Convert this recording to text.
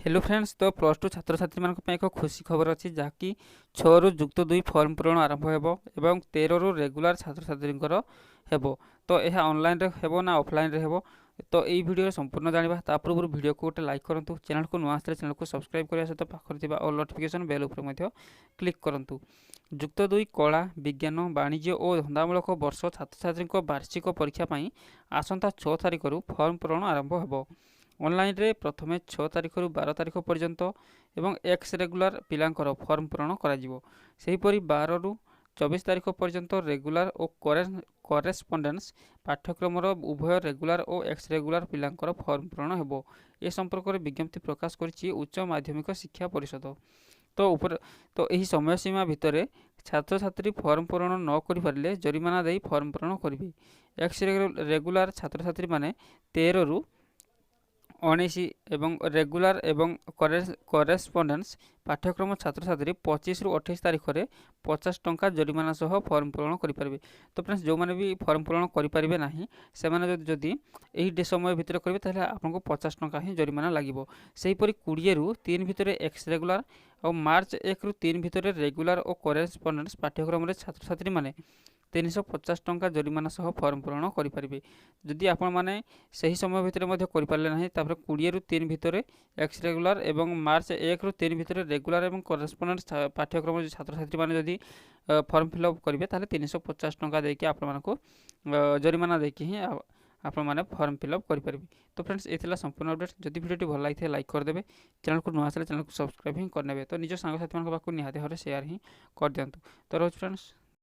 Hello friends, तो plus two छात्र छात्री मान एक खुशी खबर अच्छी जहाँकि 6 रु जुक्त 2 फॉर्म पूरण आरंभ हो 13 रु रेगुलर छात्र छात्री हेबो। तो यह ऑनलाइन रे हेबो ना ऑफलाइन रे हेबो, तो यही वीडियो संपूर्ण जानिबा। ता पूर्व वीडियो को गोटे लाइक करंतु, चैनल को नुआ आसले चैनल को सब्सक्राइब करिया सहित पाखर थिबा ऑल नोटिफिकेशन बेल उपर मध्य क्लिक करंतु। जुक्त 2 कला विज्ञान वाणिज्य और धंदामूलक वर्ष छात्र छात्री वार्षिक परीक्षा पई आसंता 6 तारिख रु फॉर्म पूरण आरंभ हेबो। ऑनलाइन रे प्रथमे 6 तारिख रु 12 तारिख पर्यंत एवं एक्स रेगुलर पिलांकर फॉर्म पूरण करा जिवो। सेहीपरि 12 रु 24 तारिख पर्यंत रेगुलर और करेस्पॉन्डेंस पाठ्यक्रम उभय रेगुलर और एक्स रेगुलर पिलांकर फॉर्म पूरण हेबो। ए संपर्क में विज्ञप्ति प्रकाश करिछि उच्च माध्यमिक शिक्षा परिषद। तो यही समय सीमा भितर छात्र छात्री फॉर्म पूरण न करि पारिले जरिमाना देई फॉर्म पूरण करिवे। एक्स रेगुलर छात्र छात्री माने 13 रु 19 एवं रेगुलर एवं करेस्पॉन्डेंस पाठ्यक्रम छात्र छात्री 25 रु 28 तारिख में 50 टंका जरिमाना सह फॉर्म पूरण करेंगे। तो फ्रेंड्स, जो मैंने भी फॉर्म पूरण करेंगे ना से जदि यही समय भितर करेंगे ताहले आपको 50 टंका ही जरिमाना लगे। सेहीपरि 20 रु 3 भितर एक्स रेगुलर और मार्च 1 रु 3 भितर रेगुलर और करेस्पॉन्डेंस पाठ्यक्रम छात्र छात्री माने 350 टंका जरिमाना सह फॉर्म पूरण करेंगे। जदि आपण माने सही समय भितर करें ना 20 रु 3 भितर एक्स रेगुलर एवं मार्च 1 रु 3 भितर रेगुलर एवं करेस्पॉन्डेंस पाठ्यक्रम छात्र छात्री माने जदि फॉर्म फिलअप करेंगे ताहले 350 टंका देके आपण मानको जरिमाना देके ही आपण माने फॉर्म फिलअप करेंगे। तो फ्रेंड्स, ये संपूर्ण अपडेट। जदि वीडियो भल लगी लाइक करदे, चैनल को नुआ आसले चैनल को सब्सक्राइब ही करने। तो निज सांग साथी मान निहाती भाव शेयर ही कर दिंतु। तो रोज फ्रेंड्स।